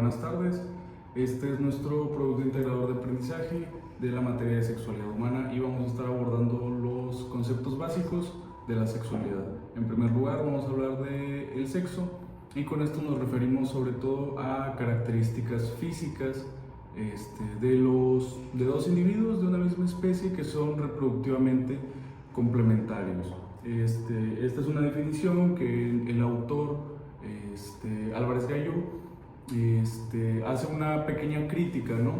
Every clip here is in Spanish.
buenas tardes. Este es nuestro producto integrador de aprendizaje de la materia de sexualidad humana y vamos a estar abordando los conceptos básicos de la sexualidad. En primer lugar, vamos a hablar del sexo y con esto nos referimos sobre todo a características físicas de dos individuos de una misma especie que son reproductivamente complementarios. Esta es una definición que el autor Álvarez Galló hace una pequeña crítica, ¿no?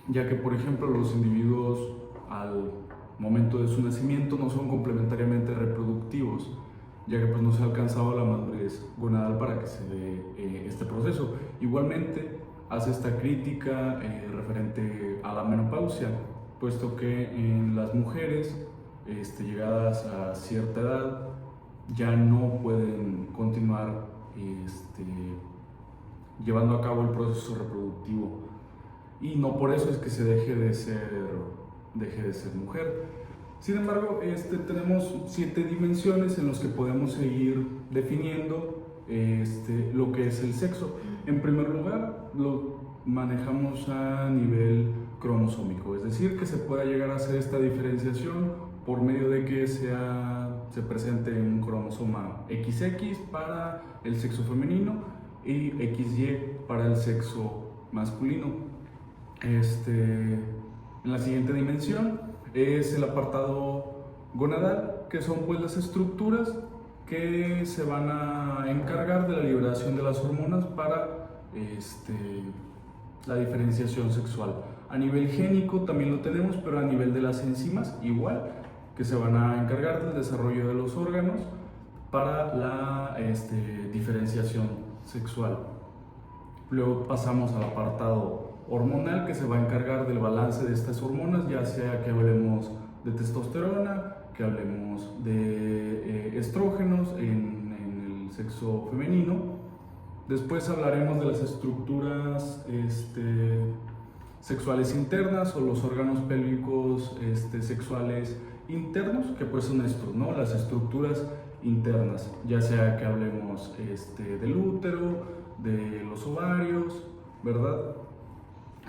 Ya que, por ejemplo, los individuos al momento de su nacimiento no son complementariamente reproductivos, ya que pues, no se ha alcanzado la madurez gonadal para que se dé este proceso. Igualmente, hace esta crítica referente a la menopausia, puesto que en las mujeres llegadas a cierta edad ya no pueden continuar llevando a cabo el proceso reproductivo, y no por eso es que se deje de ser mujer. Sin embargo, tenemos 7 dimensiones en las que podemos seguir definiendo lo que es el sexo. En primer lugar, lo manejamos a nivel cromosómico, es decir, que se pueda llegar a hacer esta diferenciación por medio de que se presente un cromosoma XX para el sexo femenino y XY para el sexo masculino. En la siguiente dimensión es el apartado gonadal, que son pues las estructuras que se van a encargar de la liberación de las hormonas para la diferenciación sexual. A nivel génico también lo tenemos, pero a nivel de las enzimas igual, que se van a encargar del desarrollo de los órganos para la diferenciación sexual. Luego pasamos al apartado hormonal, que se va a encargar del balance de estas hormonas, ya sea que hablemos de testosterona, que hablemos de estrógenos en el sexo femenino. Después hablaremos de las estructuras sexuales internas o los órganos pélvicos sexuales internos, que pues son estos, ¿no? Las estructuras internas, ya sea que hablemos del útero, de los ovarios, ¿verdad?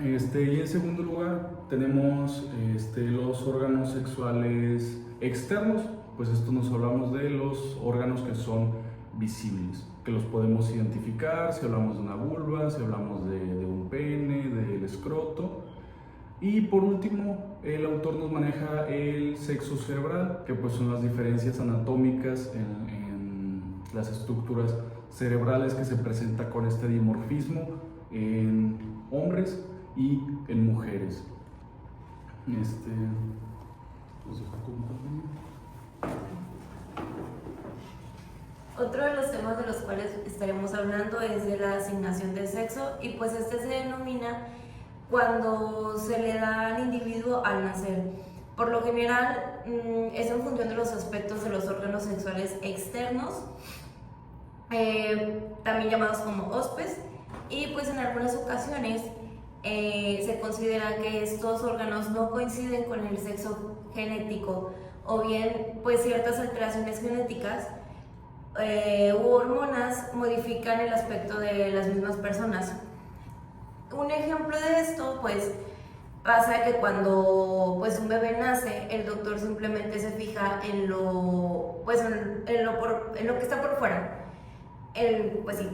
Y en segundo lugar tenemos los órganos sexuales externos, pues esto nos hablamos de los órganos que son visibles, que los podemos identificar si hablamos de una vulva, si hablamos de un pene, del escroto. Y por último, el autor nos maneja el sexo cerebral, que pues son las diferencias anatómicas en las estructuras cerebrales que se presenta con este dimorfismo en hombres y en mujeres. Otro de los temas de los cuales estaremos hablando es de la asignación del sexo, y pues se denomina cuando se le da al individuo al nacer. Por lo general es en función de los aspectos de los órganos sexuales externos, también llamados como ospes, y pues en algunas ocasiones se considera que estos órganos no coinciden con el sexo genético, o bien pues ciertas alteraciones genéticas u hormonas modifican el aspecto de las mismas personas. Un ejemplo de esto pues pasa que cuando pues un bebé nace, el doctor simplemente se fija en lo que está por fuera, pues sí,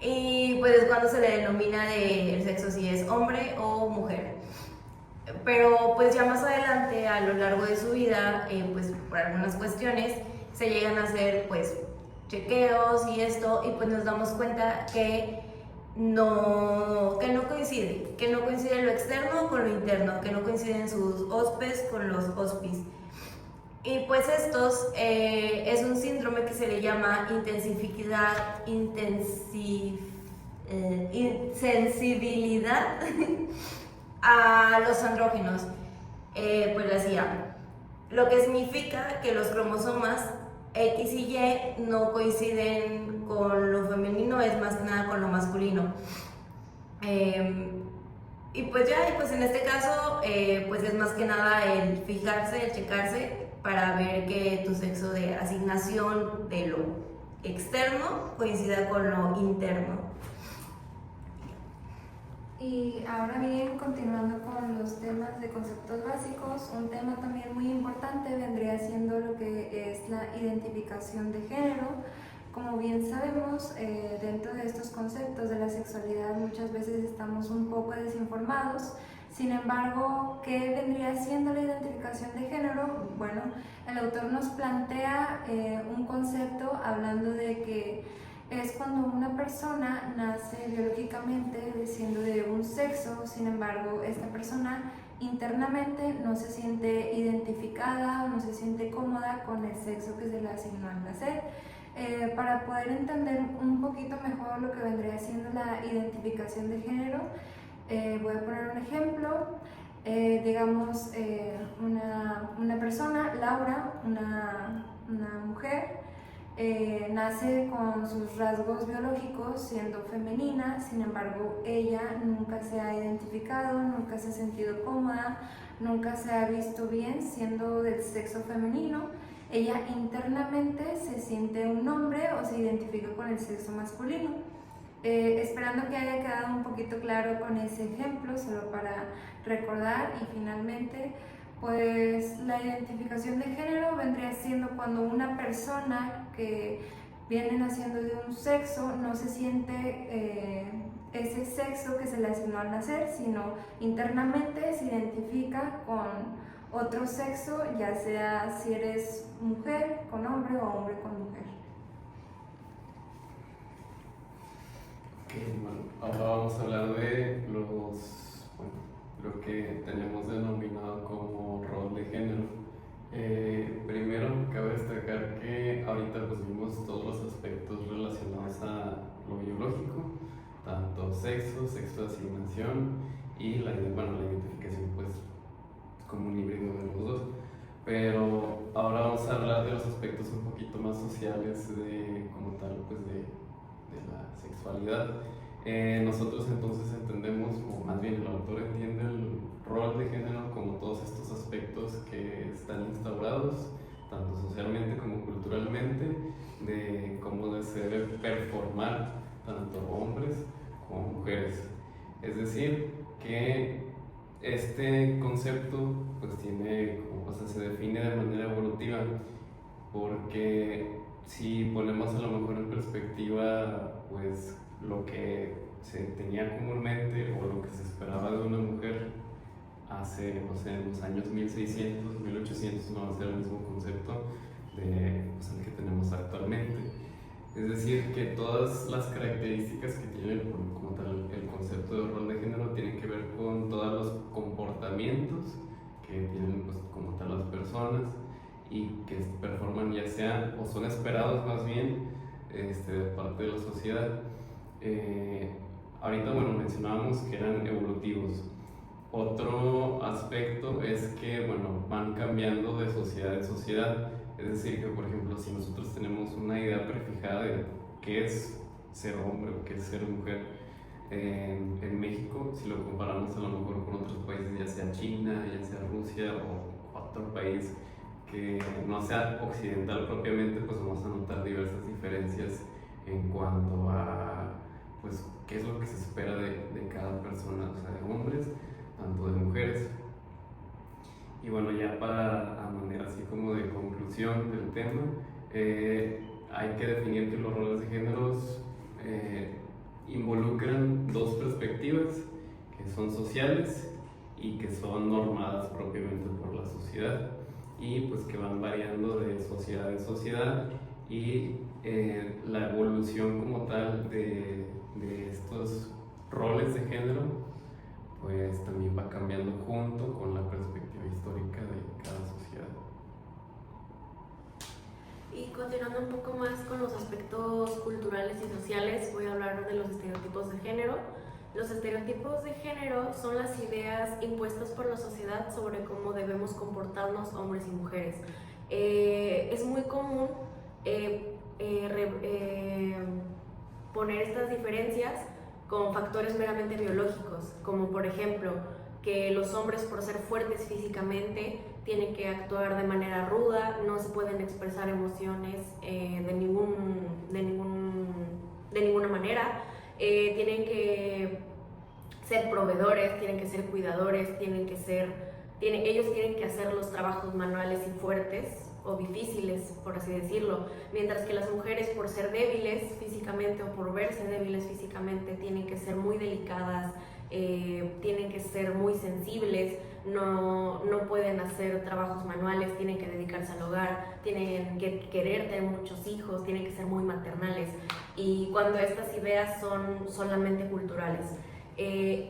y pues es cuando se le denomina el sexo, si es hombre o mujer. Pero pues ya más adelante, a lo largo de su vida, pues por algunas cuestiones se llegan a hacer pues chequeos y esto, y pues nos damos cuenta que no coincide lo externo con lo interno, que no coinciden sus ospes con los ospis. Y pues estos es un síndrome que se le llama insensibilidad a los andrógenos, pues la CIA, lo que significa que los cromosomas X y Y no coinciden con lo femenino, es más que nada con lo masculino. Y pues en este caso pues es más que nada el fijarse, el checarse para ver que tu sexo de asignación de lo externo coincida con lo interno. Y ahora bien, continuando con los temas de conceptos básicos, un tema también muy importante vendría siendo lo que es la identificación de género. Como bien sabemos, dentro de estos conceptos de la sexualidad muchas veces estamos un poco desinformados. Sin embargo, ¿qué vendría siendo la identificación de género? Bueno, el autor nos plantea un concepto hablando de que es cuando una persona nace biológicamente siendo de un sexo, sin embargo, esta persona internamente no se siente identificada o no se siente cómoda con el sexo que se le asignó al nacer. Para poder entender un poquito mejor lo que vendría siendo la identificación de género, voy a poner un ejemplo. Digamos, una persona, Laura, una mujer, nace con sus rasgos biológicos siendo femenina, sin embargo ella nunca se ha identificado, nunca se ha sentido cómoda, nunca se ha visto bien siendo del sexo femenino. Ella internamente se siente un hombre o se identifica con el sexo masculino. Esperando que haya quedado un poquito claro con ese ejemplo, solo para recordar. Y finalmente, pues la identificación de género vendría siendo cuando una persona que viene naciendo de un sexo no se siente ese sexo que se le asignó al nacer, sino internamente se identifica con otro sexo, ya sea si eres mujer con hombre o hombre con mujer. Bueno, ahora vamos a hablar de lo que tenemos denominado como rol de género. Primero, cabe destacar que ahorita pues vimos todos los aspectos relacionados a lo biológico, tanto sexo de asignación y la identificación pues como un híbrido de los dos. Pero ahora vamos a hablar de los aspectos un poquito más sociales como tal pues de la sexualidad. Nosotros entonces entendemos, o más bien el autor entiende el rol de género como todos estos aspectos que están instaurados, tanto socialmente como culturalmente, de cómo se debe performar tanto hombres como mujeres. Es decir, que este concepto pues se define de manera evolutiva, porque si ponemos a lo mejor en perspectiva pues lo que se tenía comúnmente o lo que se esperaba de una mujer hace, en los años 1600, 1800, no va a ser el mismo concepto el que tenemos actualmente. Es decir, que todas las características que tiene como tal el concepto de rol de género tienen que ver con todos los comportamientos que tienen pues como tal las personas y que performan, ya sea o son esperados más bien de parte de la sociedad. Ahorita mencionábamos que eran evolutivos. Otro aspecto es que van cambiando de sociedad en sociedad. Es decir, que por ejemplo, si nosotros tenemos una idea prefijada de qué es ser hombre o qué es ser mujer, en México, si lo comparamos a lo mejor con otros países, ya sea China, ya sea Rusia o otro país que no sea occidental propiamente, pues vamos a notar diversas diferencias en cuanto a pues qué es lo que se espera de cada persona, o sea, de hombres, tanto de mujeres. Y ya para a manera así como de conclusión del tema, hay que definir que los roles de géneros involucran dos perspectivas que son sociales y que son normadas propiamente por la sociedad, y pues que van variando de sociedad en sociedad, y la evolución como tal de estos roles de género pues también va cambiando junto con la perspectiva histórica de cada sociedad. Y continuando un poco más con los aspectos culturales y sociales, voy a hablar de los estereotipos de género. Los estereotipos de género son las ideas impuestas por la sociedad sobre cómo debemos comportarnos hombres y mujeres. Es muy común poner estas diferencias con factores meramente biológicos, como por ejemplo que los hombres, por ser fuertes físicamente, tienen que actuar de manera ruda, no se pueden expresar emociones de ninguna manera, tienen que ser proveedores, tienen que ser cuidadores, ellos tienen que hacer los trabajos manuales y fuertes o difíciles, por así decirlo, mientras que las mujeres, por ser débiles físicamente o por verse débiles físicamente, tienen que ser muy delicadas, tienen que ser muy sensibles, no pueden hacer trabajos manuales, tienen que dedicarse al hogar, tienen que querer tener muchos hijos, tienen que ser muy maternales, y cuando estas ideas son solamente culturales.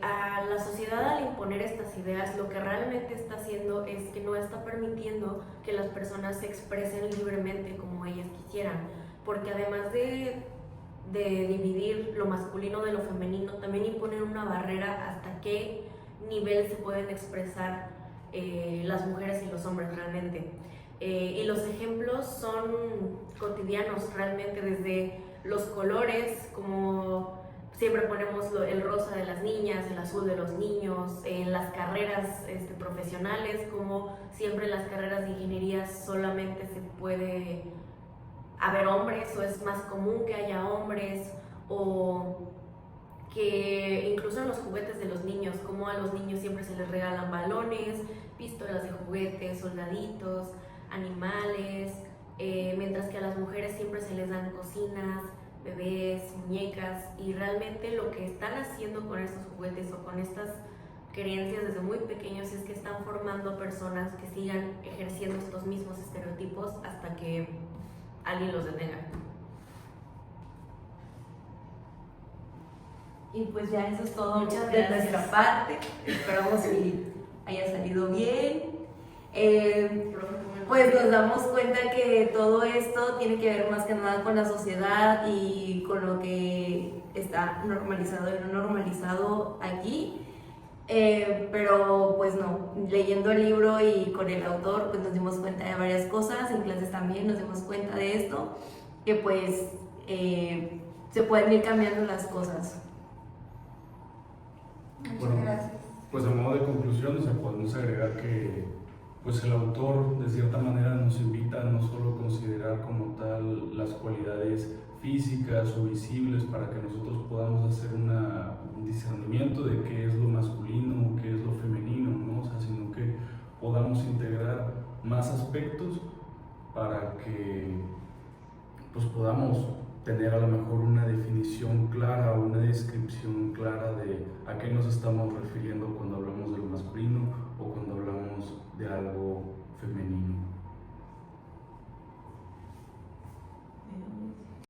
A la sociedad, al imponer estas ideas, lo que realmente está haciendo es que no está permitiendo que las personas se expresen libremente como ellas quisieran, porque además de dividir lo masculino de lo femenino, también imponen una barrera hasta qué nivel se pueden expresar las mujeres y los hombres realmente. Y los ejemplos son cotidianos realmente, desde los colores, como siempre ponemos el rosa de las niñas, el azul de los niños, en las carreras profesionales, como siempre en las carreras de ingeniería solamente se puede haber hombres, o es más común que haya hombres, o que incluso en los juguetes de los niños, como a los niños siempre se les regalan balones, pistolas de juguetes, soldaditos, animales, mientras que a las mujeres siempre se les dan cocinas, bebés, muñecas, y realmente lo que están haciendo con estos juguetes o con estas creencias desde muy pequeños es que están formando personas que sigan ejerciendo estos mismos estereotipos hasta que alguien los detenga. Y pues ya eso es todo Muchas de gracias. nuestra parte. Esperamos que haya salido bien. Pues nos damos cuenta que todo esto tiene que ver más que nada con la sociedad y con lo que está normalizado y no normalizado aquí. Pero pues no, leyendo el libro y con el autor pues nos dimos cuenta de varias cosas, en clases también nos dimos cuenta de esto, que pues se pueden ir cambiando las cosas. Muchas Bueno, gracias. Pues a modo de conclusión, o sea, podemos agregar que pues el autor de cierta manera nos invita a no solo considerar como tal las cualidades físicas o visibles para que nosotros podamos hacer un discernimiento de qué es lo masculino o qué es lo femenino, ¿no? O sea, sino que podamos integrar más aspectos para que pues podamos tener a lo mejor una definición clara o una descripción clara de a qué nos estamos refiriendo cuando hablamos de lo masculino o cuando hablamos de algo femenino.